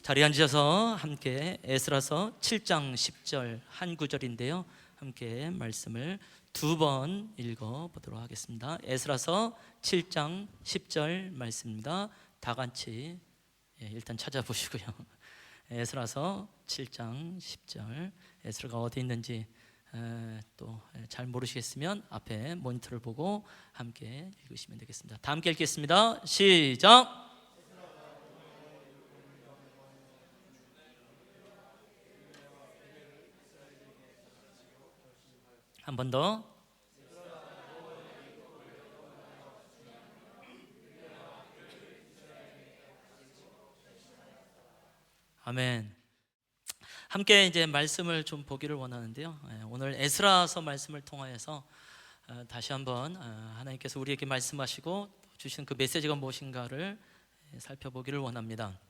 자리에 앉으셔서 함께 에스라서 7장 10절 한 구절인데요, 함께 말씀을 두 번 읽어보도록 하겠습니다. 에스라서 7장 10절 말씀입니다. 다 같이 일단 찾아보시고요. 에스라서 7장 10절, 에스라가 어디 있는지 또 잘 모르시겠으면 앞에 모니터를 보고 함께 읽으시면 되겠습니다. 다 함께 읽겠습니다. 시작! 한 번 더. 아멘. 함께 이제 말씀을 좀 보기를 원하는데요, 오늘 에스라서 말씀을 통하여서 다시 한번 하나님께서 우리에게 말씀하시고 주시는 그 메시지가 무엇인가를 살펴보기를 원합니다.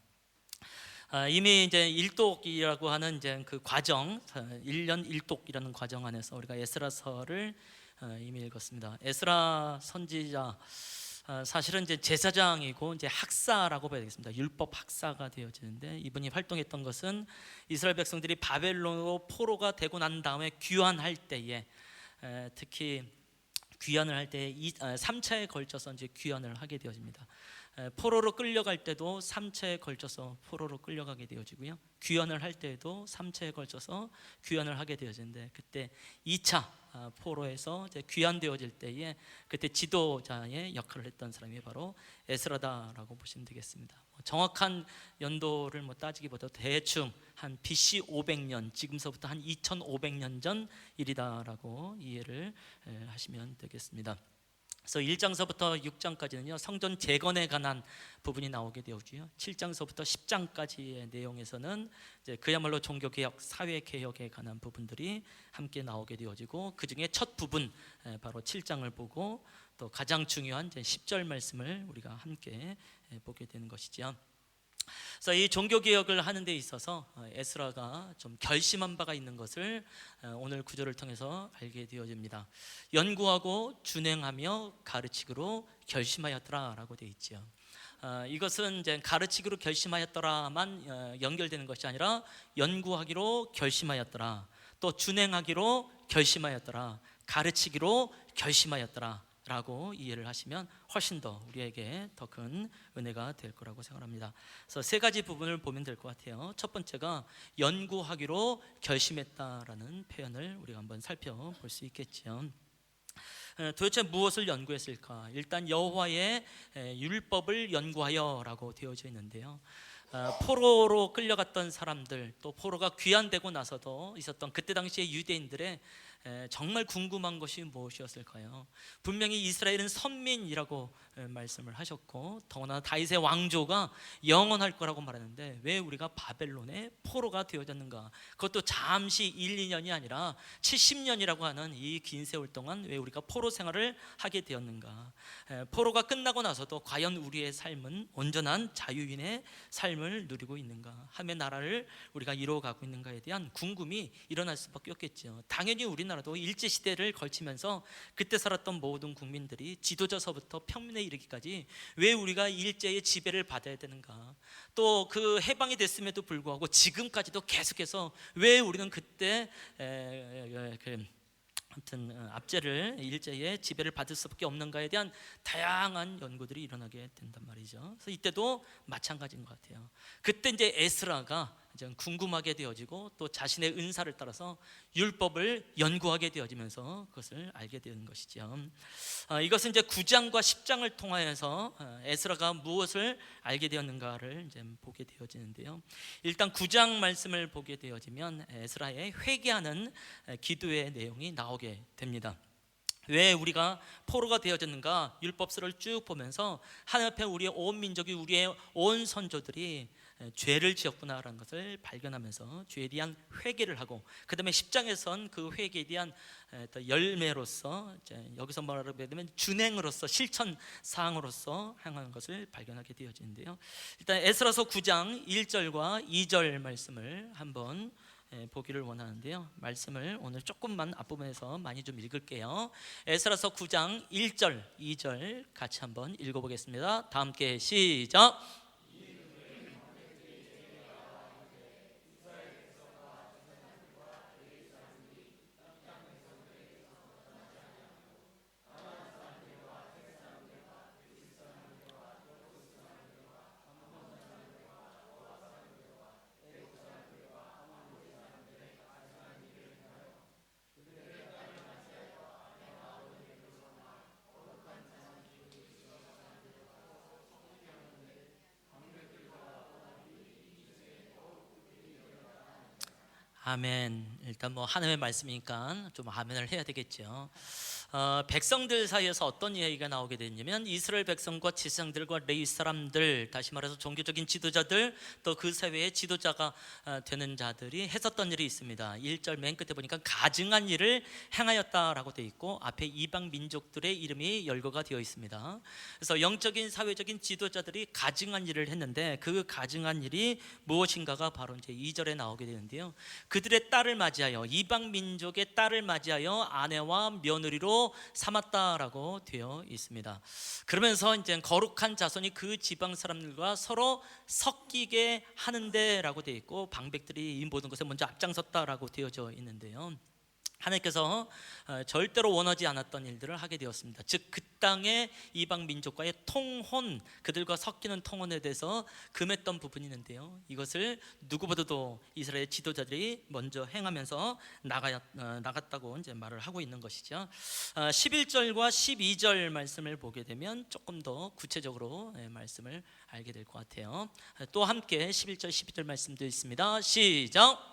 이미 이제 일독이라고 하는 이제 그 과정, 1년 일독이라는 과정 안에서 우리가 에스라서를 이미 읽었습니다. 에스라 선지자, 사실은 이제 제사장이고 이제 학사라고 봐야 되겠습니다. 율법 학사가 되어지는데, 이분이 활동했던 것은 이스라엘 백성들이 바벨론으로 포로가 되고 난 다음에 귀환할 때에, 특히 귀환을 할 때 3차에 걸쳐서 이제 귀환을 하게 되어집니다. 포로로 끌려갈 때도 3차에 걸쳐서 포로로 끌려가게 되어지고요, 귀환을 할 때에도 3차에 걸쳐서 귀환을 하게 되어지는데, 그때 2차 포로에서 이제 귀환되어질 때에 그때 지도자의 역할을 했던 사람이 바로 에스라다라고 보시면 되겠습니다. 정확한 연도를 따지기보다 대충 한 BC 500년, 지금서부터 한 2500년 전 일이다라고 이해를 하시면 되겠습니다. 그래서 1장서부터 6장까지는요 성전 재건에 관한 부분이 나오게 되었고요, 7장서부터 10장까지의 내용에서는 이제 그야말로 종교개혁, 사회개혁에 관한 부분들이 함께 나오게 되어지고, 그 중에 첫 부분 바로 7장을 보고 또 가장 중요한 10절 말씀을 우리가 함께 보게 되는 것이죠. 그래서 이 종교개혁을 하는 데 있어서 에스라가 좀 결심한 바가 있는 것을 오늘 구절을 통해서 알게 되어집니다. 연구하고 준행하며 가르치기로 결심하였더라라고 되어 있죠. 이것은 이제 가르치기로 결심하였더라만 연결되는 것이 아니라 연구하기로 결심하였더라, 또 준행하기로 결심하였더라, 가르치기로 결심하였더라 라고 이해를 하시면 훨씬 더 우리에게 더 큰 은혜가 될 거라고 생각합니다. 그래서 세 가지 부분을 보면 될 것 같아요. 첫 번째가 연구하기로 결심했다라는 표현을 우리가 한번 살펴볼 수 있겠죠. 도대체 무엇을 연구했을까? 일단 여호와의 율법을 연구하여라고 되어져 있는데요, 포로로 끌려갔던 사람들, 또 포로가 귀환되고 나서도 있었던 그때 당시의 유대인들의 정말 궁금한 것이 무엇이었을까요? 분명히 이스라엘은 선민이라고 말씀을 하셨고, 더구나 다윗의 왕조가 영원할 거라고 말하는데 왜 우리가 바벨론의 포로가 되어졌는가? 그것도 잠시 1, 2년이 아니라 70년이라고 하는 이 긴 세월 동안 왜 우리가 포로 생활을 하게 되었는가? 포로가 끝나고 나서도 과연 우리의 삶은 온전한 자유인의 삶을 누리고 있는가? 하며 나라를 우리가 이루어가고 있는가에 대한 궁금이 일어날 수밖에 없겠죠. 당연히 우리나라도 일제시대를 걸치면서 그때 살았던 모든 국민들이 지도자서부터 평민에 이르기까지 왜 우리가 일제의 지배를 받아야 되는가, 또 그 해방이 됐음에도 불구하고 지금까지도 계속해서 왜 우리는 그때 아무튼 압제를, 일제의 지배를 받을 수밖에 없는가에 대한 다양한 연구들이 일어나게 된단 말이죠. 그래서 이때도 마찬가지인 것 같아요. 그때 이제 에스라가 이제 궁금하게 되어지고 또 자신의 은사를 따라서 율법을 연구하게 되어지면서 그것을 알게 되는 것이죠. 이것은 이제 9장과 10장을 통하여서 에스라가 무엇을 알게 되었는가를 이제 보게 되어지는데요, 일단 9장 말씀을 보게 되어지면 에스라의 회개하는 기도의 내용이 나오게 됩니다. 왜 우리가 포로가 되어졌는가? 율법서를 쭉 보면서 하나님 앞에 우리의 온 민족이, 우리의 온 선조들이 죄를 지었구나라는 것을 발견하면서 죄에 대한 회개를 하고, 그 다음에 10장에선 그 회개에 대한 열매로서, 여기서 말하면 준행으로서, 실천 사항으로서 행하는 것을 발견하게 되어지는데요, 일단 에스라서 9장 1절과 2절 말씀을 한번 보기를 원하는데요, 말씀을 오늘 조금만 앞부분에서 많이 좀 읽을게요. 에스라서 9장 1절 2절 같이 한번 읽어보겠습니다. 다 함께 시작. 아멘. 일단 뭐 하나님의 말씀이니까 좀 아멘을 해야 되겠죠. 백성들 사이에서 어떤 이야기가 나오게 됐냐면 이스라엘 백성과 지상들과 레위 사람들, 다시 말해서 종교적인 지도자들, 또 그 사회의 지도자가 되는 자들이 했었던 일이 있습니다. 1절 맨 끝에 보니까 가증한 일을 행하였다라고 되어 있고 앞에 이방 민족들의 이름이 열거가 되어 있습니다. 그래서 영적인 사회적인 지도자들이 가증한 일을 했는데 그 가증한 일이 무엇인가가 바로 이제 2절에 나오게 되는데요. 그들의 딸을 맞이하여, 이방 민족의 딸을 맞이하여 아내와 며느리로 삼았다라고 되어 있습니다. 그러면서 이제 거룩한 자손이 그 지방 사람들과 서로 섞이게 하는데라고 되어 있고, 방백들이 이 모든 것에 먼저 앞장섰다라고 되어져 있는데요. 하나님께서 절대로 원하지 않았던 일들을 하게 되었습니다. 즉 그 땅의 이방 민족과의 통혼, 그들과 섞이는 통혼에 대해서 금했던 부분이 있는데요. 이것을 누구보다도 이스라엘 지도자들이 먼저 행하면서 나갔다고 이제 말을 하고 있는 것이죠. 11절과 12절 말씀을 보게 되면 조금 더 구체적으로 말씀을 알게 될 것 같아요. 또 함께 11절 12절 말씀도 있습니다. 시작.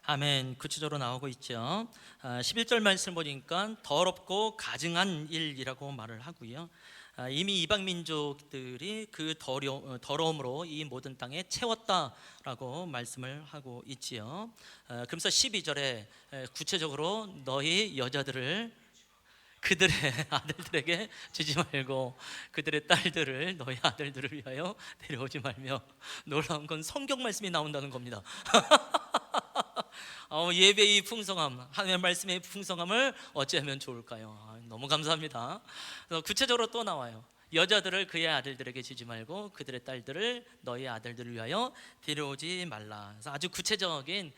아멘. 구체적으로 나오고 있죠. 11절 말씀 보니까 더럽고 가증한 일이라고 말을 하고요. 이미 이방 민족들이 그 더러움으로 이 모든 땅에 채웠다라고 말씀을 하고 있지요. 그러면서 12절에 구체적으로 너희 여자들을 그들의 아들들에게 주지 말고 그들의 딸들을 너희 아들들을 위하여 데려오지 말며, 놀라운 건 성경 말씀이 나온다는 겁니다. 예배의 풍성함, 하나님의 말씀의 풍성함을 어찌하면 좋을까요? 너무 감사합니다. 그래서 구체적으로 또 나와요. 여자들을 그의 아들들에게 주지 말고 그들의 딸들을 너희 아들들을 위하여 데려오지 말라. 그래서 아주 구체적인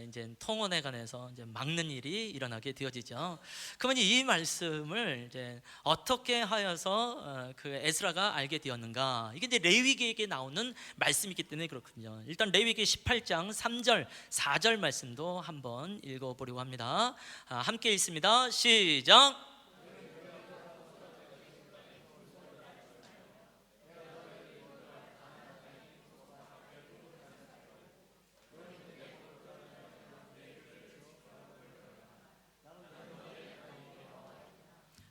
이제 통혼에 관해서 이제 막는 일이 일어나게 되어지죠. 그러면 이 말씀을 이제 어떻게 하여서 그 에스라가 알게 되었는가? 이게 이제 레위기에게 나오는 말씀이기 때문에 그렇군요. 일단 레위기 18장 3절, 4절 말씀도 한번 읽어보려고 합니다. 함께 읽습니다. 시작.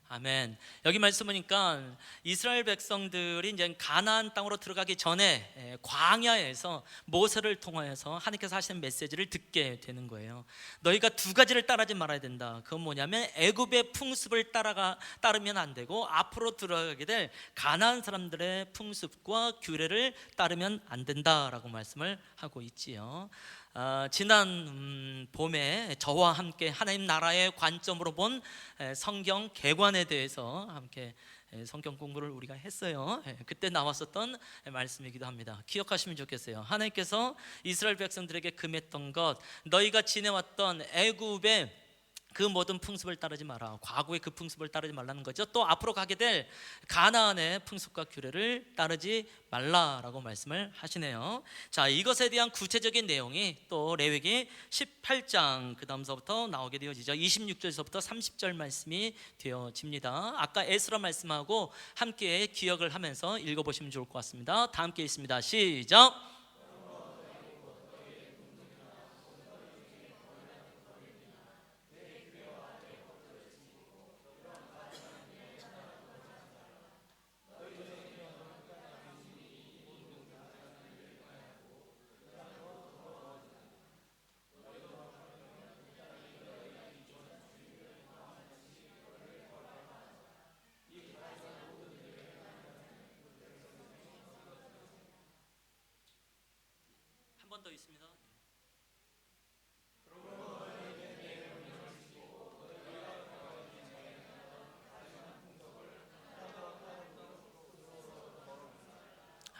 아멘. 여기 말씀 보니까 이스라엘 백성들이 이제 가나안 땅으로 들어가기 전에 광야에서 모세를 통하여서 하나님께서 하시는 메시지를 듣게 되는 거예요. 너희가 두 가지를 따르지 말아야 된다. 그건 뭐냐면 애굽의 풍습을 따르면 안 되고 앞으로 들어가게 될 가나안 사람들의 풍습과 규례를 따르면 안 된다라고 말씀을 하고 있지요. 지난 봄에 저와 함께 하나님 나라의 관점으로 본 성경 개관에 대해서 함께 성경 공부를 우리가 했어요. 그때 나왔었던 말씀이기도 합니다. 기억하시면 좋겠어요. 하나님께서 이스라엘 백성들에게 금했던 것, 너희가 지내왔던 애굽의 그 모든 풍습을 따르지 마라. 과거의 그 풍습을 따르지 말라는 거죠. 또 앞으로 가게 될 가나안의 풍습과 규례를 따르지 말라라고 말씀을 하시네요. 자, 이것에 대한 구체적인 내용이 또 레위기 18장 그 다음서부터 나오게 되어지죠. 26절에서부터 30절 말씀이 되어집니다. 아까 에스라 말씀하고 함께 기억을 하면서 읽어보시면 좋을 것 같습니다. 다 함께 읽습니다. 시작.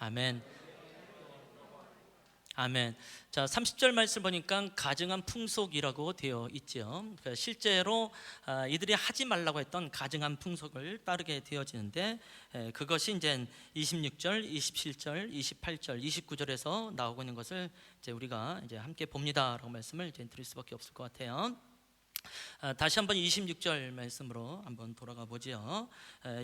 아멘. 아멘. 자, 30절 말씀 보니까 가증한 풍속이라고 되어 있죠. 그러니까 실제로 이들이 하지 말라고 했던 가증한 풍속을 따르게 되어지는데, 그것이 이제 26절, 27절, 28절, 29절에서 나오고 있는 것을 이제 우리가 이제 함께 봅니다라고 말씀을 이제 드릴 수밖에 없을 것 같아요. 다시 한번 26절 말씀으로 한번 돌아가 보죠.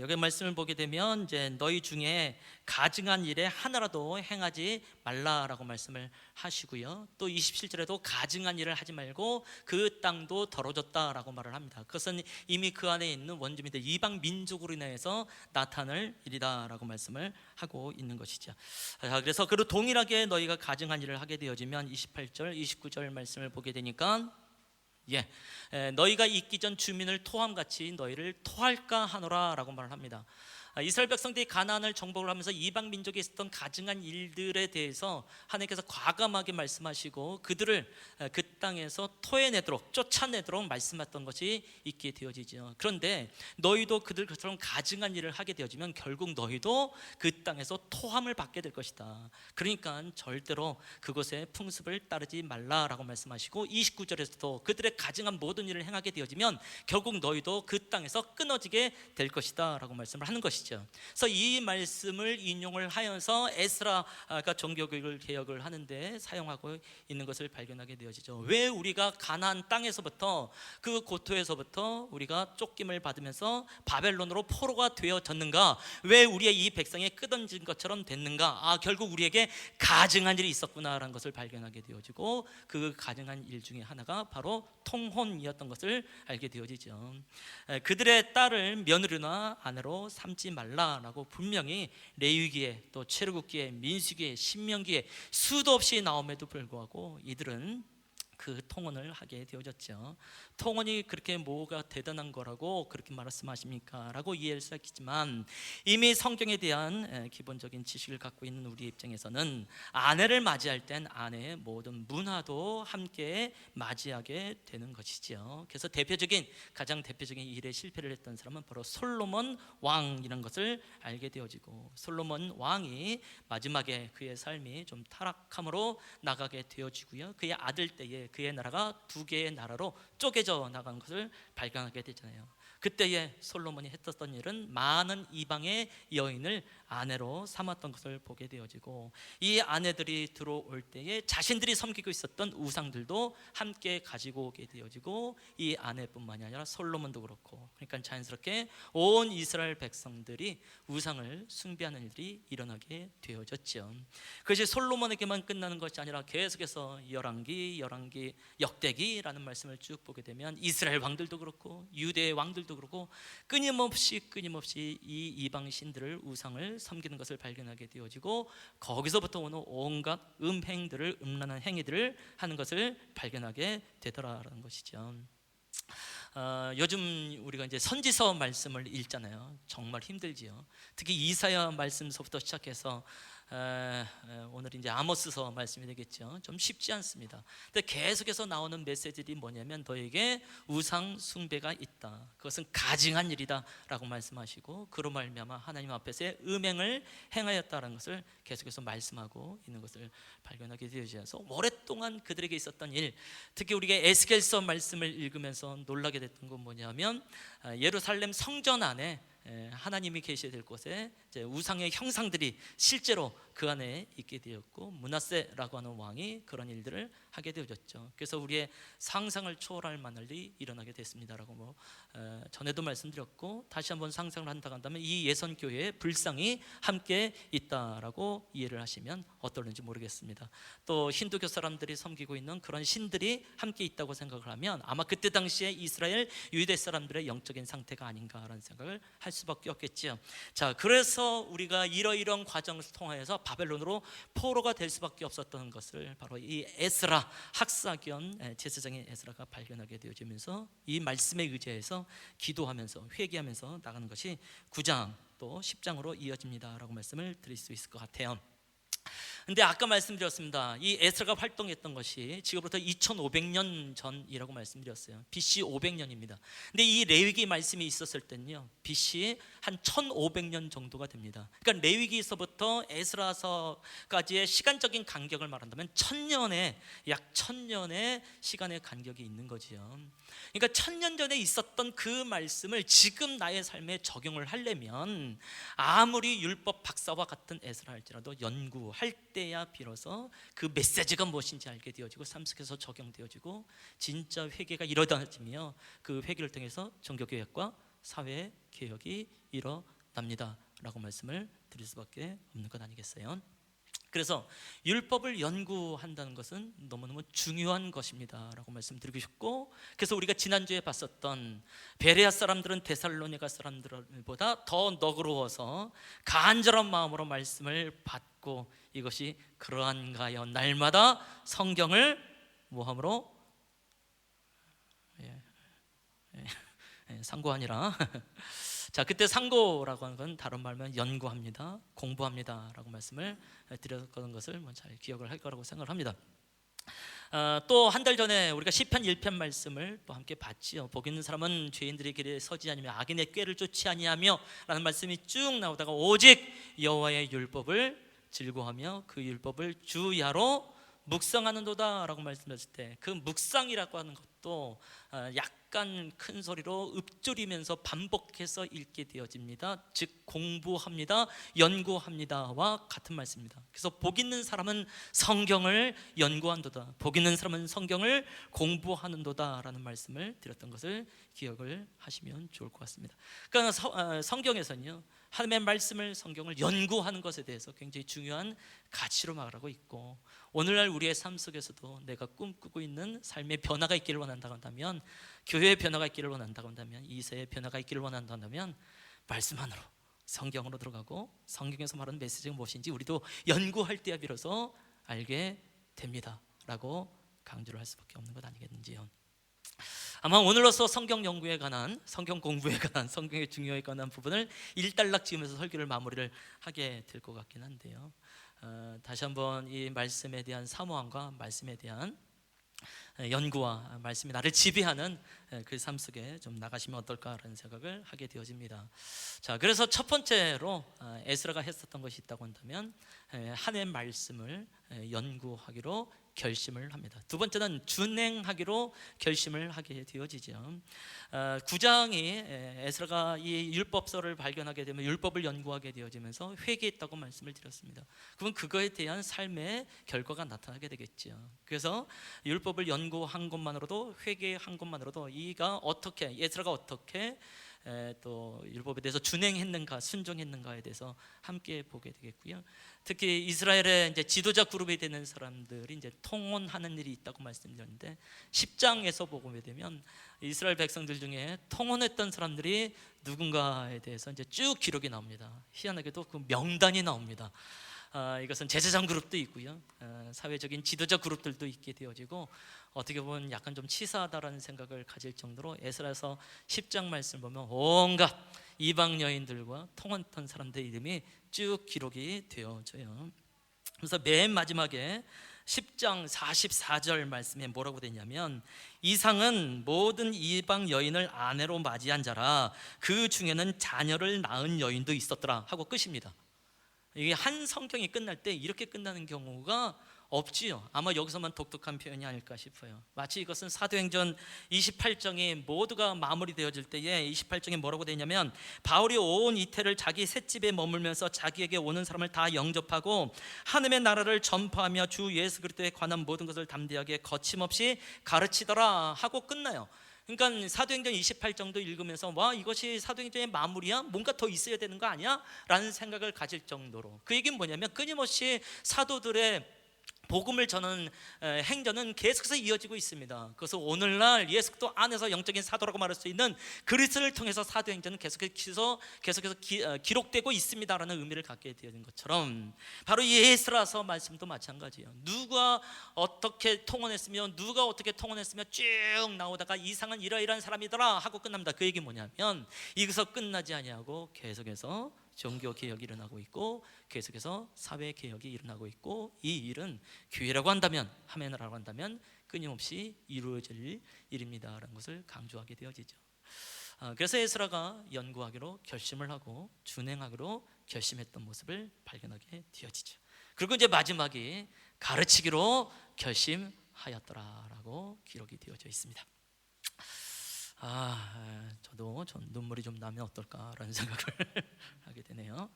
여기 말씀을 보게 되면 이제 너희 중에 가증한 일에 하나라도 행하지 말라라고 말씀을 하시고요. 또 27절에도 가증한 일을 하지 말고 그 땅도 더러워졌다라고 말을 합니다. 그것은 이미 그 안에 있는 원주민들 이방 민족으로 인해서 나타날 일이다라고 말씀을 하고 있는 것이죠. 그래서 그로 동일하게 너희가 가증한 일을 하게 되어지면 28절, 29절 말씀을 보게 되니까 너희가 있기 전 주민을 토함같이 너희를 토할까 하노라 라고 말을 합니다. 이스라엘 백성들이 가나안을 정복을 하면서 이방 민족에 있었던 가증한 일들에 대해서 하나님께서 과감하게 말씀하시고 그들을 그 땅에서 토해내도록 쫓아내도록 말씀했던 것이 있게 되어지죠. 그런데 너희도 그들처럼 가증한 일을 하게 되어지면 결국 너희도 그 땅에서 토함을 받게 될 것이다. 그러니까 절대로 그것의 풍습을 따르지 말라라고 말씀하시고 29절에서도 그들의 가증한 모든 일을 행하게 되어지면 결국 너희도 그 땅에서 끊어지게 될 것이다 라고 말씀을 하는 것이죠. 그래서 이 말씀을 인용을 하여서 에스라가 종교교육을 개혁을 하는데 사용하고 있는 것을 발견하게 되어지죠. 왜 우리가 가나안 땅에서부터 그 고토에서부터 우리가 쫓김을 받으면서 바벨론으로 포로가 되어졌는가? 왜 우리의 이 백성이 끄던진 것처럼 됐는가? 결국 우리에게 가증한 일이 있었구나라는 것을 발견하게 되어지고 그 가증한 일 중에 하나가 바로 통혼이었던 것을 알게 되어지죠. 그들의 딸을 며느리나 아내로 삼지 말라라고 분명히 레위기에 또 출애굽기에 민수기에 신명기에 수도 없이 나옴에도 불구하고 이들은 그 통혼을 하게 되어졌죠. 통혼이 그렇게 뭐가 대단한 거라고 그렇게 말씀하십니까? 라고 이해할 수 있겠지만 이미 성경에 대한 기본적인 지식을 갖고 있는 우리 입장에서는 아내를 맞이할 땐 아내의 모든 문화도 함께 맞이하게 되는 것이죠. 그래서 가장 대표적인 일에 실패를 했던 사람은 바로 솔로몬 왕이라는 것을 알게 되어지고 솔로몬 왕이 마지막에 그의 삶이 좀 타락함으로 나가게 되어지고요. 그의 아들 때에 그의 나라가 두 개의 나라로 쪼개져 나간 것을 발견하게 되잖아요. 그때에 솔로몬이 했었던 일은 많은 이방의 여인을 아내로 삼았던 것을 보게 되어지고 이 아내들이 들어올 때에 자신들이 섬기고 있었던 우상들도 함께 가지고 오게 되어지고 이 아내뿐만이 아니라 솔로몬도 그렇고 그러니까 자연스럽게 온 이스라엘 백성들이 우상을 숭배하는 일들이 일어나게 되어졌죠. 그것이 솔로몬에게만 끝나는 것이 아니라 계속해서 열왕기, 역대기라는 말씀을 쭉 보게 되면 이스라엘 왕들도 그렇고 유대의 왕들도 그렇고 끊임없이 이 이방 신들을 우상을 섬기는 것을 발견하게 되어지고 거기서부터 오는 온갖 음란한 행위들을 하는 것을 발견하게 되더라라는 것이죠. 요즘 우리가 이제 선지서 말씀을 읽잖아요. 정말 힘들지요. 특히 이사야 말씀서부터 시작해서 오늘 이제 아모스서 말씀이 되겠죠. 좀 쉽지 않습니다. 근데 계속해서 나오는 메시지들이 뭐냐면 너에게 우상 숭배가 있다. 그것은 가증한 일이다라고 말씀하시고 그로 말미암아 하나님 앞에서의 음행을 행하였다라는 것을 계속해서 말씀하고 있는 것을 발견하게 되어져서 오랫동안 그들에게 있었던 일, 특히 우리가 에스겔서 말씀을 읽으면서 놀라게 됐던 건 뭐냐면 예루살렘 성전 안에 하나님이 계셔야 될 곳에 우상의 형상들이 실제로 그 안에 있게 되었고 므낫세라고 하는 왕이 그런 일들을 하게 되어졌죠. 그래서 우리의 상상을 초월할 만한 일이 일어나게 됐습니다라고 전에도 말씀드렸고 다시 한번 상상을 한다고 한다면 이 예선교회에 불상이 함께 있다라고 이해를 하시면 어떨는지 모르겠습니다. 또 힌두교 사람들이 섬기고 있는 그런 신들이 함께 있다고 생각을 하면 아마 그때 당시에 이스라엘 유대 사람들의 영적인 상태가 아닌가라는 생각을 할 수밖에 없겠죠. 자, 그래서 우리가 이러이러한 과정을 통하여서 바벨론으로 포로가 될 수밖에 없었던 것을 바로 이 에스라 학사견 제사장의 에스라가 발견하게 되어지면서 이 말씀에 의지해서 기도하면서 회개하면서 나가는 것이 9장 또 10장으로 이어집니다라고 말씀을 드릴 수 있을 것 같아요. 근데 아까 말씀드렸습니다. 이 에스라가 활동했던 것이 지금부터 2500년 전이라고 말씀드렸어요. BC 500년입니다. 근데 이 레위기 말씀이 있었을 때는요 BC 한 1500년 정도가 됩니다. 그러니까 레위기서부터 에스라서까지의 시간적인 간격을 말한다면 1000년의 약 1000년의 시간의 간격이 있는 거지요. 그러니까 1000년 전에 있었던 그 말씀을 지금 나의 삶에 적용을 하려면 아무리 율법 박사와 같은 에스라 할지라도 연구할 때야 비로소 그 메시지가 무엇인지 알게 되어지고 삶 속에서 적용되어지고 진짜 회개가 일어나지며 그 회개를 통해서 종교개혁과 사회개혁이 일어납니다 라고 말씀을 드릴 수밖에 없는 것 아니겠어요? 그래서 율법을 연구한다는 것은 너무너무 중요한 것입니다 라고 말씀드리고 싶고, 그래서 우리가 지난주에 봤었던 베레아 사람들은 데살로니가 사람들보다 더 너그러워서 간절한 마음으로 말씀을 받고 이것이 그러한가요? 날마다 성경을 뭐함으로? 상고 아니라 자, 그때 상고라고 하는 건 다른 말로 연구합니다, 공부합니다 라고 말씀을 드렸던 것을 잘 기억을 할 거라고 생각을 합니다. 또 한 달 전에 우리가 시편 1편 말씀을 또 함께 봤지요. 복 있는 사람은 죄인들의 길에 서지 아니며 악인의 꾀를 쫓지 아니하며 라는 말씀이 쭉 나오다가 오직 여호와의 율법을 즐거워하며 그 율법을 주야로 묵상하는도다 라고 말씀하실 때, 그 묵상이라고 하는 것도 약간 큰 소리로 읊조리면서 반복해서 읽게 되어집니다. 즉 공부합니다, 연구합니다와 같은 말씀입니다. 그래서 복 있는 사람은 성경을 연구한도다, 복 있는 사람은 성경을 공부하는도다 라는 말씀을 드렸던 것을 기억을 하시면 좋을 것 같습니다. 그러니까 성경에서는요, 하나님의 말씀을, 성경을 연구하는 것에 대해서 굉장히 중요한 가치로 말하고 있고, 오늘날 우리의 삶 속에서도 내가 꿈꾸고 있는 삶의 변화가 있기를 원한다고 한다면, 교회의 변화가 있기를 원한다고 한다면, 이 세의 변화가 있기를 원한다고 한다면 말씀 안으로, 성경으로 들어가고 성경에서 말하는 메시지가 무엇인지 우리도 연구할 때야 비로소 알게 됩니다 라고 강조를 할 수밖에 없는 것 아니겠는지요. 아마 오늘로서 성경 연구에 관한, 성경 공부에 관한, 성경의 중요에 관한 부분을 일단락 지으면서 설교를 마무리를 하게 될 것 같긴 한데요, 다시 한번 이 말씀에 대한 사모함과 말씀에 대한 연구와 말씀이 나를 지배하는 그 삶 속에 좀 나가시면 어떨까라는 생각을 하게 되어집니다. 자, 그래서 첫 번째로 에스라가 했었던 것이 있다고 한다면 하나님의 말씀을 연구하기로 결심을 합니다. 두 번째는 준행하기로 결심을 하게 되어지죠. 9장이 에스라가 이 율법서를 발견하게 되면 율법을 연구하게 되어지면서 회개했다고 말씀을 드렸습니다. 그러면 그거에 대한 삶의 결과가 나타나게 되겠죠. 그래서 율법을 연구한 것만으로도, 회개한 것만으로도 이가 어떻게, 에스라가 어떻게 또 율법에 대해서 준행했는가, 순종했는가에 대해서 함께 보게 되겠고요. 특히 이스라엘의 이제 지도자 그룹이 되는 사람들이 이제 통혼하는 일이 있다고 말씀드렸는데, 10장에서 보게 되면 이스라엘 백성들 중에 통혼했던 사람들이 누군가에 대해서 이제 쭉 기록이 나옵니다. 희한하게도 그 명단이 나옵니다. 이것은 제사장 그룹도 있고요, 사회적인 지도자 그룹들도 있게 되어지고, 어떻게 보면 약간 좀 치사하다라는 생각을 가질 정도로 에스라서 10장 말씀을 보면 온갖 이방 여인들과 통혼했던 사람들의 이름이 쭉 기록이 되어져요. 그래서 맨 마지막에 10장 44절 말씀에 뭐라고 되냐면, 이상은 모든 이방 여인을 아내로 맞이한 자라 그 중에는 자녀를 낳은 여인도 있었더라 하고 끝입니다. 이게 한 성경이 끝날 때 이렇게 끝나는 경우가 없지요. 아마 여기서만 독특한 표현이 아닐까 싶어요. 마치 이것은 사도행전 28장이 모두가 마무리되어질 때에 28장에 뭐라고 되냐면, 바울이 온 이태를 자기 셋집에 머물면서 자기에게 오는 사람을 다 영접하고 하나님의 나라를 전파하며 주 예수 그리스도에 관한 모든 것을 담대하게 거침없이 가르치더라 하고 끝나요. 그러니까 사도행전 28장도 읽으면서 와, 이것이 사도행전의 마무리야? 뭔가 더 있어야 되는 거 아니야? 라는 생각을 가질 정도로, 그 얘기는 뭐냐면 끊임없이 사도들의 복음을 전하는 행전은 계속해서 이어지고 있습니다. 그래서 오늘날 예수 그리스도 안에서 영적인 사도라고 말할 수 있는 그리스도를 통해서 사도행전은 계속해서 기록되고 있습니다라는 의미를 갖게 되는 것처럼, 바로 이 에스라서 말씀도 마찬가지예요. 누가 어떻게 통혼했으며 누가 어떻게 통혼했으며 쭉 나오다가 이상은 이러이러한 사람이더라 하고 끝납니다. 그 얘기 뭐냐면, 이것서 끝나지 아니하고 계속해서 종교개혁이 일어나고 있고 계속해서 사회개혁이 일어나고 있고, 이 일은 교회라고 한다면, 하메나라고 한다면 끊임없이 이루어질 일입니다 라는 것을 강조하게 되어지죠. 그래서 에스라가 연구하기로 결심을 하고 준행하기로 결심했던 모습을 발견하게 되어지죠. 그리고 이제 마지막이 가르치기로 결심하였더라라고 기록이 되어져 있습니다. 저도 눈물이 좀 나면 어떨까라는 생각을 하게 되네요.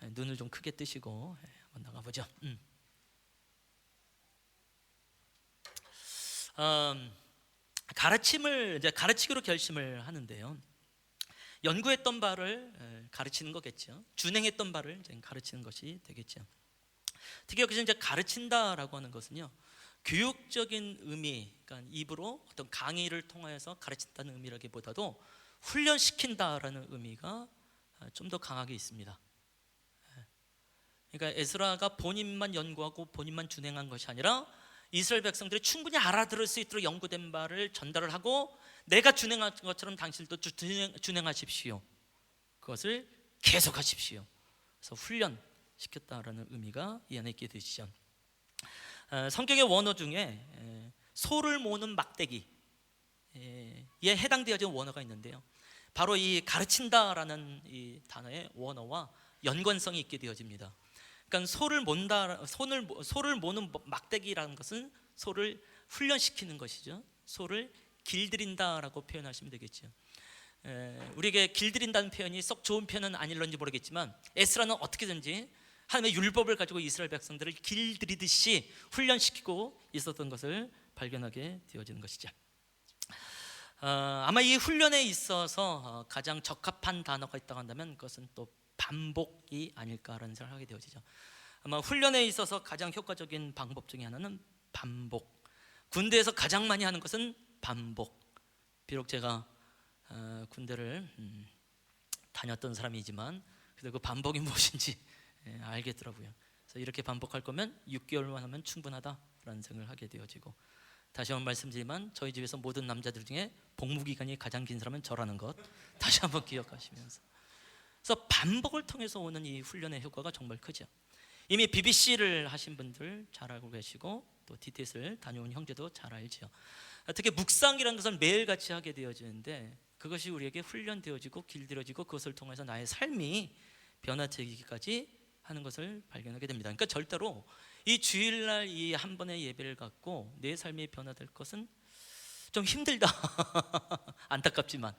눈을 좀 크게 뜨시고 한번 나가보죠. 가르침을 이제 가르치기로 결심을 하는데요. 연구했던 바를 가르치는 거겠죠. 준행했던 바를 이제 가르치는 것이 되겠죠. 특히 여기서 이제 가르친다라고 하는 것은요, 교육적인 의미, 그러니까 입으로 어떤 강의를 통하여서 가르친다는 의미라기보다도 훈련시킨다라는 의미가 좀 더 강하게 있습니다. 그러니까 에스라가 본인만 연구하고 본인만 준행한 것이 아니라 이스라엘 백성들이 충분히 알아들을 수 있도록 연구된 바를 전달을 하고, 내가 준행한 것처럼 당신들도 준행하십시오. 그것을 계속하십시오. 그래서 훈련시켰다라는 의미가 이 안에 있게 되시죠. 성경의 원어 중에 소를 모는 막대기에 해당되어진 원어가 있는데요, 바로 이 가르친다라는 이 단어의 원어와 연관성이 있게 되어집니다. 그러니까 소를 모는 막대기라는 것은 소를 훈련시키는 것이죠. 소를 길들인다라고 표현하시면 되겠죠. 우리에게 길들인다는 표현이 썩 좋은 표현은 아닐런지 모르겠지만, 에스라는 어떻게든지 하나님의 율법을 가지고 이스라엘 백성들을 길들이듯이 훈련시키고 있었던 것을 발견하게 되어지는 것이죠. 아마 이 훈련에 있어서 가장 적합한 단어가 있다고 한다면 그것은 또 반복이 아닐까라는 생각을 하게 되어지죠. 아마 훈련에 있어서 가장 효과적인 방법 중에 하나는 반복. 군대에서 가장 많이 하는 것은 반복. 비록 제가 군대를 다녔던 사람이지만 그래도 그 반복이 무엇인지 알겠더라고요. 그래서 이렇게 반복할 거면 6개월만 하면 충분하다라는 생각을 하게 되어지고, 다시 한번 말씀드리지만 저희 집에서 모든 남자들 중에 복무기간이 가장 긴 사람은 저라는 것 다시 한번 기억하시면서, 그래서 반복을 통해서 오는 이 훈련의 효과가 정말 크죠. 이미 BBC를 하신 분들 잘 알고 계시고, 또 DTS를 다녀온 형제도 잘 알죠. 특히 묵상이라는 것을 매일같이 하게 되어지는데, 그것이 우리에게 훈련되어지고 길들여지고 그것을 통해서 나의 삶이 변화되기까지 하는 것을 발견하게 됩니다. 그러니까 절대로 이 주일날 이 한 번의 예배를 갖고 내 삶이 변화될 것은 좀 힘들다 안타깝지만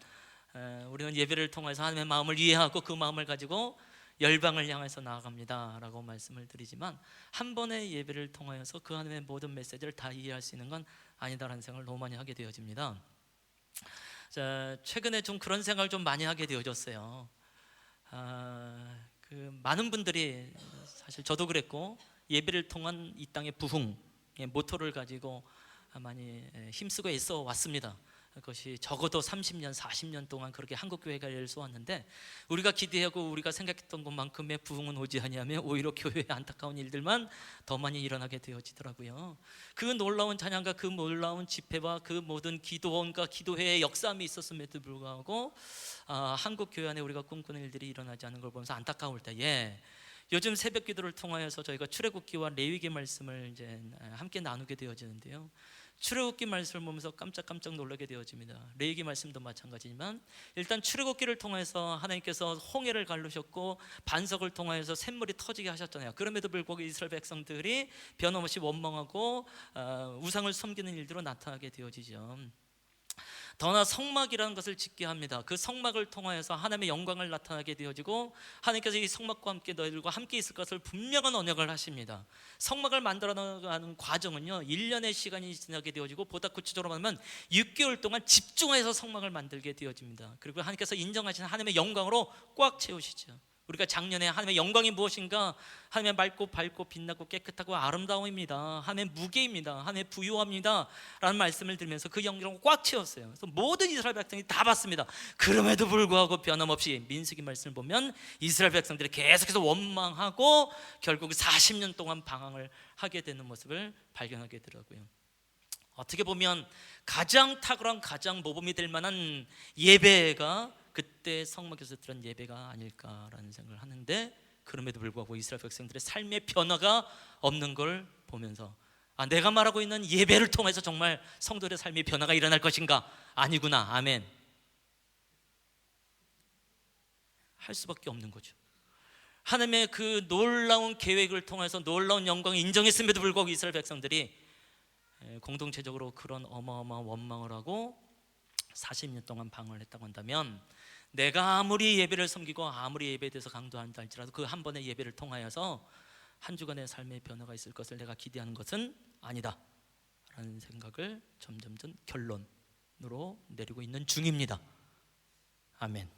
우리는 예배를 통해서 하나님의 마음을 이해하고 그 마음을 가지고 열방을 향해서 나아갑니다 라고 말씀을 드리지만, 한 번의 예배를 통하여서 그 하나님의 모든 메시지를 다 이해할 수 있는 건 아니다라는 생각을 너무 많이 하게 되어집니다. 자, 최근에 좀 그런 생각을 좀 많이 하게 되어졌어요. 많은 분들이, 사실 저도 그랬고, 예배를 통한 이 땅의 부흥의 모토를 가지고 많이 힘쓰고 애써 왔습니다. 그것이 적어도 30년, 40년 동안 그렇게 한국교회가 애써 왔는데, 우리가 기대하고 우리가 생각했던 것만큼의 부흥은 오지 아니하며 오히려 교회의 안타까운 일들만 더 많이 일어나게 되어지더라고요. 그 놀라운 찬양과 그 놀라운 집회와 그 모든 기도원과 기도회의 역사함이 있었음에도 불구하고 한국교회 안에 우리가 꿈꾸는 일들이 일어나지 않는 걸 보면서 안타까울 때에, 요즘 새벽 기도를 통하여서 저희가 출애굽기와 레위기 말씀을 이제 함께 나누게 되어지는데요, 출애굽기 말씀을 보면서 깜짝 놀라게 되어집니다. 레위기 말씀도 마찬가지지만, 일단 출애굽기를 통해서 하나님께서 홍해를 갈르셨고 반석을 통하여서 샘물이 터지게 하셨잖아요. 그럼에도 불구하고 이스라엘 백성들이 변함없이 원망하고 우상을 섬기는 일들로 나타나게 되어지죠. 더나 성막이라는 것을 짓게 합니다. 그 성막을 통하여서 하나님의 영광을 나타나게 되어지고, 하나님께서 이 성막과 함께 너희들과 함께 있을 것을 분명한 언약을 하십니다. 성막을 만들어 나가는 과정은요 1년의 시간이 지나게 되어지고, 보다 구체적으로 말하면 6개월 동안 집중해서 성막을 만들게 되어집니다. 그리고 하나님께서 인정하시는 하나님의 영광으로 꽉 채우시죠. 우리가 작년에 하나님의 영광이 무엇인가, 하나님의 맑고 밝고 빛나고 깨끗하고 아름다움입니다, 하나님의 무게입니다, 하나님의 부유함입니다 라는 말씀을 들으면서 그 영광을 꽉 채웠어요. 그래서 모든 이스라엘 백성이 다 봤습니다. 그럼에도 불구하고 변함없이 민수기 말씀을 보면 이스라엘 백성들이 계속해서 원망하고 결국 40년 동안 방황을 하게 되는 모습을 발견하게 되더라고요. 어떻게 보면 가장 탁월한, 가장 모범이 될 만한 예배가 그때 성막에서 드린 예배가 아닐까라는 생각을 하는데, 그럼에도 불구하고 이스라엘 백성들의 삶의 변화가 없는 걸 보면서, 내가 말하고 있는 예배를 통해서 정말 성도들의 삶의 변화가 일어날 것인가? 아니구나. 아멘. 수밖에 없는 거죠. 하나님의 그 놀라운 계획을 통해서 놀라운 영광을 인정했음에도 불구하고 이스라엘 백성들이 공동체적으로 그런 어마어마한 원망을 하고 40년 동안 방황을 했다고 한다면, 내가 아무리 예배를 섬기고 아무리 예배에 대해서 강조한다 할지라도 그 한 번의 예배를 통하여서 한 주간의 삶의 변화가 있을 것을 내가 기대하는 것은 아니다 라는 생각을 점점점 결론으로 내리고 있는 중입니다. 아멘.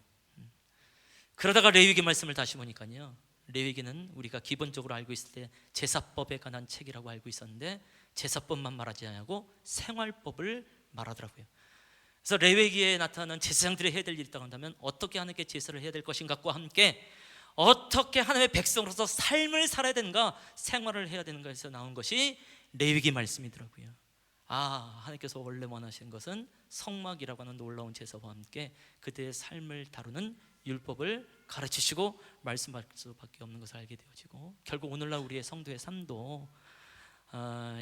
그러다가 레위기 말씀을 다시 보니까요, 레위기는 우리가 기본적으로 알고 있을 때 제사법에 관한 책이라고 알고 있었는데 제사법만 말하지 않고 생활법을 말하더라고요. 그래서 레위기에 나타나는 제사장들이 해야 될 일이 있다고 한다면 어떻게 하나님께 제사를 해야 될 것인가와 함께 어떻게 하나님의 백성으로서 삶을 살아야 되는가, 생활을 해야 되는가에서 나온 것이 레위기 말씀이더라고요. 하나님께서 원래 원하시는 것은 성막이라고 하는 놀라운 제사와 함께 그들의 삶을 다루는 율법을 가르치시고 말씀할 수밖에 없는 것을 알게 되어지고, 결국 오늘날 우리의 성도의 삶도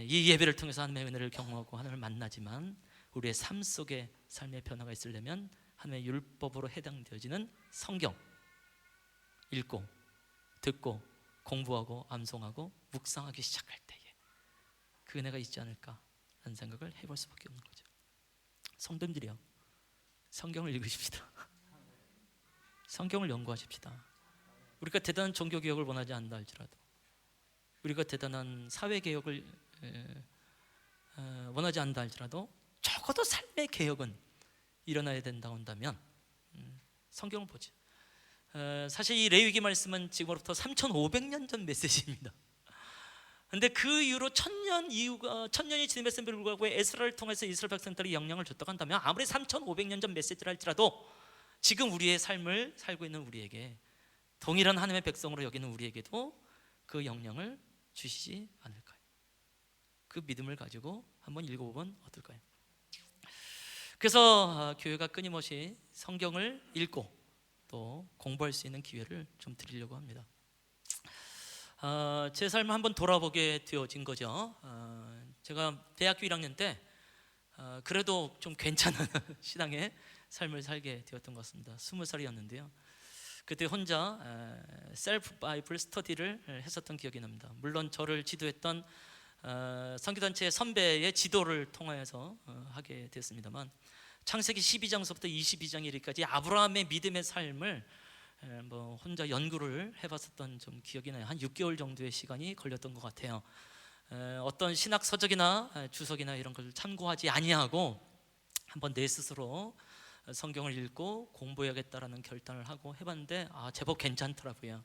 이 예배를 통해서 하나님의 은혜를 경험하고 하나님을 만나지만 우리의 삶 속에 삶의 변화가 있으려면 하나님의 율법으로 해당되어지는 성경 읽고 듣고 공부하고 암송하고 묵상하기 시작할 때에 그 은혜가 있지 않을까라는 생각을 해볼 수밖에 없는 거죠. 성도님들이요, 성경을 읽으십시다. 성경을 연구하십시다. 우리가 대단한 종교개혁을 원하지 않는다 할지라도, 우리가 대단한 사회개혁을 원하지 않는다 할지라도 적어도 삶의 개혁은 일어나야 된다고 한다면 성경을 보죠. 사실 이 레위기 말씀은 지금으로부터 3,500년 전 메시지입니다. 그런데 그 이후로 천년이 지났음에도 불구하고 에스라를 통해서 이스라엘 백성들이 영향을 줬다고 한다면, 아무리 3,500년 전 메시지라 할지라도 지금 우리의 삶을 살고 있는 우리에게, 동일한 하나님의 백성으로 여기는 우리에게도 그 영향을 주시지 않을까요? 그 믿음을 가지고 한번 읽어보면 어떨까요? 그래서 교회가 끊임없이 성경을 읽고 또 공부할 수 있는 기회를 좀 드리려고 합니다. 제 삶을 한번 돌아보게 되어진 거죠. 제가 대학교 1학년 때 그래도 좀 괜찮은 신앙의 삶을 살게 되었던 것 같습니다. 20살이었는데요. 그때 혼자 셀프 바이블 스터디를 했었던 기억이 납니다. 물론 저를 지도했던 선교단체의 선배의 지도를 통하여서 하게 됐습니다만, 창세기 12장서부터 22장 이르기까지 아브라함의 믿음의 삶을 혼자 연구를 해봤었던 좀 기억이 나요. 한 6개월 정도의 시간이 걸렸던 것 같아요. 어떤 신학 서적이나 주석이나 이런 걸 참고하지 아니하고 한번 내 스스로 성경을 읽고 공부해야겠다라는 결단을 하고 해봤는데 제법 괜찮더라고요.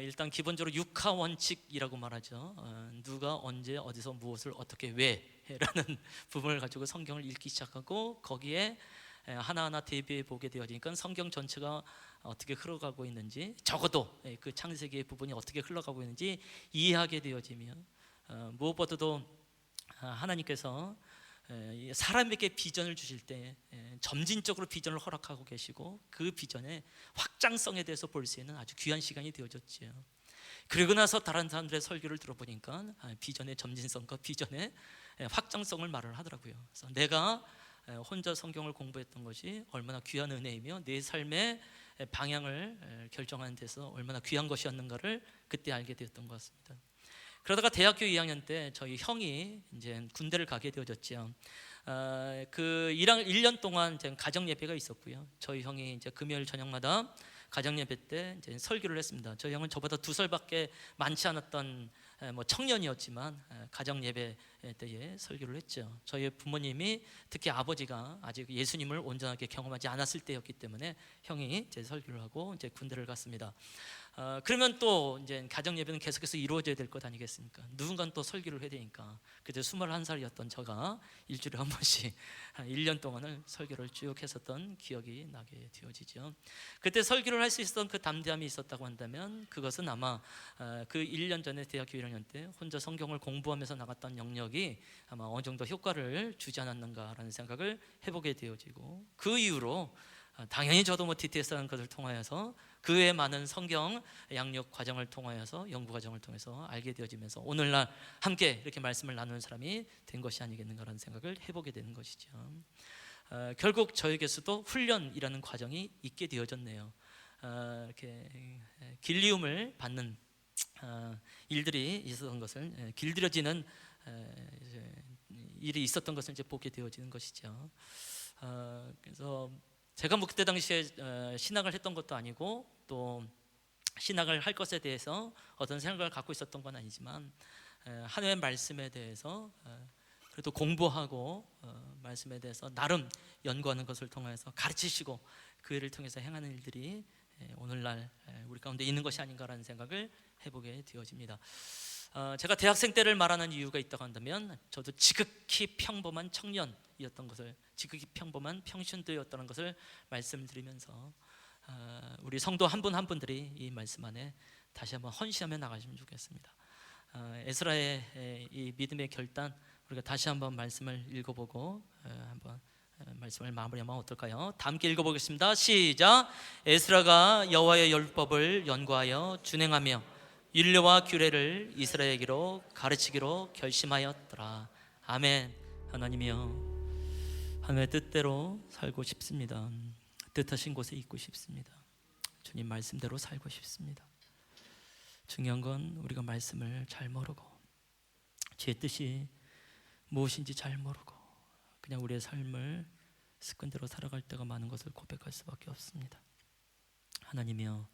일단 기본적으로 육하 원칙이라고 말하죠. 누가 언제 어디서 무엇을 어떻게 왜 라는 부분을 가지고 성경을 읽기 시작하고 거기에 하나하나 대비해 보게 되어지니까 성경 전체가 어떻게 흘러가고 있는지, 적어도 그 창세기의 부분이 어떻게 흘러가고 있는지 이해하게 되어지며, 무엇보다도 하나님께서 사람에게 비전을 주실 때 점진적으로 비전을 허락하고 계시고 그 비전의 확장성에 대해서 볼 수 있는 아주 귀한 시간이 되어졌지요. 그리고 나서 다른 사람들의 설교를 들어보니까 비전의 점진성과 비전의 확장성을 말을 하더라고요. 그래서 내가 혼자 성경을 공부했던 것이 얼마나 귀한 은혜이며 내 삶의 방향을 결정하는 데서 얼마나 귀한 것이었는가를 그때 알게 되었던 것 같습니다. 그러다가 대학교 2학년 때 저희 형이 이제 군대를 가게 되어졌죠. 그 1년 동안 이제 가정 예배가 있었고요. 저희 형이 이제 금요일 저녁마다 가정 예배 때 이제 설교를 했습니다. 저희 형은 저보다 2살밖에 많지 않았던 청년이었지만 가정 예배 때에 설교를 했죠. 저희 부모님이, 특히 아버지가 아직 예수님을 온전하게 경험하지 않았을 때였기 때문에 형이 이제 설교를 하고 이제 군대를 갔습니다. 그러면 또 이제 가정 예배는 계속해서 이루어져야 될 것 아니겠습니까? 누군가는 또 설교를 해야 되니까 그때 21살이었던 저가 일주일에 한 번씩 1년 동안을 설교를 쭉 했었던 기억이 나게 되어지죠. 그때 설교를 할 수 있었던 그 담대함이 있었다고 한다면 그것은 아마 그 1년 전에 대학교 1학년 때 혼자 성경을 공부하면서 나갔던 영역이 아마 어느 정도 효과를 주지 않았는가라는 생각을 해보게 되어지고, 그 이후로 당연히 저도 DTS라는 것을 통하여서 그 외 많은 성경 양육 과정을 통하여서, 연구 과정을 통해서 알게 되어지면서 오늘날 함께 이렇게 말씀을 나누는 사람이 된 것이 아니겠는가라는 생각을 해보게 되는 것이죠. 결국 저에게서도 훈련이라는 과정이 있게 되어졌네요. 이렇게 길리움을 받는 일들이 있었던 것을, 길들여지는 일이 있었던 것을 이제 보게 되어지는 것이죠. 그래서 제가 뭐 그때 당시에 신학을 했던 것도 아니고 또 신학을 할 것에 대해서 어떤 생각을 갖고 있었던 건 아니지만 하나님의 말씀에 대해서 그래도 공부하고 말씀에 대해서 나름 연구하는 것을 통해서 가르치시고 그 일을 통해서 행하는 일들이 오늘날 우리 가운데 있는 것이 아닌가라는 생각을 해보게 되어집니다. 제가 대학생 때를 말하는 이유가 있다고 한다면 저도 지극히 평범한 청년이었던 것을, 지극히 평범한 평신도였다는 것을 말씀드리면서 우리 성도 한 분 한 분들이 이 말씀 안에 다시 한번 헌신하며 나가시면 좋겠습니다. 에스라의 이 믿음의 결단, 우리가 다시 한번 말씀을 읽어보고 한번 말씀을 마무리하면 어떨까요? 다 함께 읽어보겠습니다. 시작. 에스라가 여호와의 율법을 연구하여 준행하며 율례와 규례를 이스라엘에게로 가르치기로 결심하였더라. 아멘. 하나님이여, 하나님의 뜻대로 살고 싶습니다. 뜻하신 곳에 있고 싶습니다. 주님 말씀대로 살고 싶습니다. 중요한 건 우리가 말씀을 잘 모르고 제 뜻이 무엇인지 잘 모르고 그냥 우리의 삶을 습관대로 살아갈 때가 많은 것을 고백할 수밖에 없습니다. 하나님이여,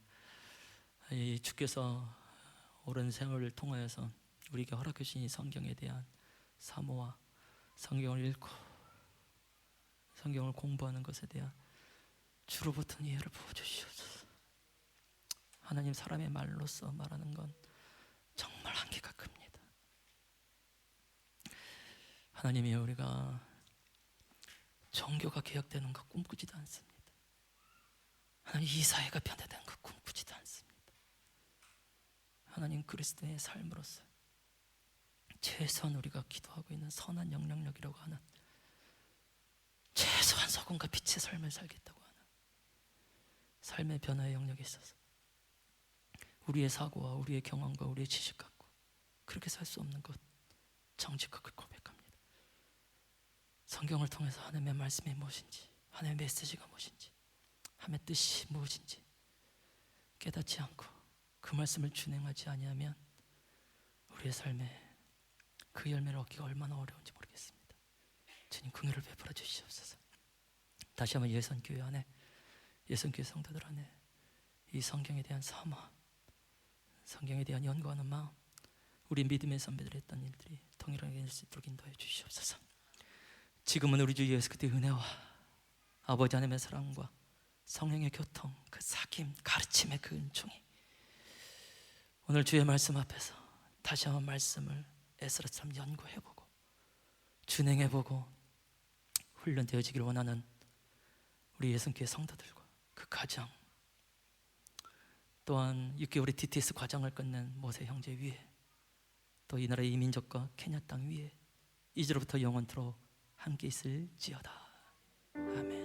주께서 오랜 생활을 통하여서 우리에게 허락해 주신 이 성경에 대한 사모와 성경을 읽고 성경을 공부하는 것에 대한 주로부터 이해를 부어주시옵소서. 하나님, 사람의 말로서 말하는 건 정말 한계가 큽니다. 하나님이여, 우리가 종교가 개혁되는 것 꿈꾸지도 않습니다. 하나님, 이 사회가 변화되는 것 꿈꾸지도 않습니다. 하나님, 그리스도의 삶으로서 최소한 우리가 기도하고 있는 선한 영향력이라고 하는 최소한 소금과 빛의 삶을 살겠다고 하는 삶의 변화의 영역에 있어서 우리의 사고와 우리의 경험과 우리의 지식 갖고 그렇게 살 수 없는 것 정직하게 고백합니다. 성경을 통해서 하나님의 말씀이 무엇인지, 하나님의 메시지가 무엇인지, 하나님의 뜻이 무엇인지 깨닫지 않고 그 말씀을 준행하지 아니하면 우리의 삶에 그 열매를 얻기가 얼마나 어려운지 모르겠습니다. 주님, 긍휼을 베풀어 주시옵소서. 다시 한번 예선교회 안에, 예선교회 성도들 안에 이 성경에 대한 사모, 성경에 대한 연구하는 마음, 우리 믿음의 선배들이 했던 일들이 동일하게 될 수 있도록 인도해 주시옵소서. 지금은 우리 주 예수 그리스도의 은혜와 아버지 하나님의 사랑과 성령의 교통, 그 사귐, 가르침의 그 은총이 오늘 주의 말씀 앞에서 다시 한번 말씀을 에스라처럼 연구해보고 준행해보고 훈련되어지기를 원하는 우리 예수님께 성도들과 그 가정, 또한 6개월의 DTS 과정을 끝낸 모세 형제 위에, 또 이 나라의 이민족과 케냐 땅 위에 이제로부터 영원토록 함께 있을지어다. 아멘.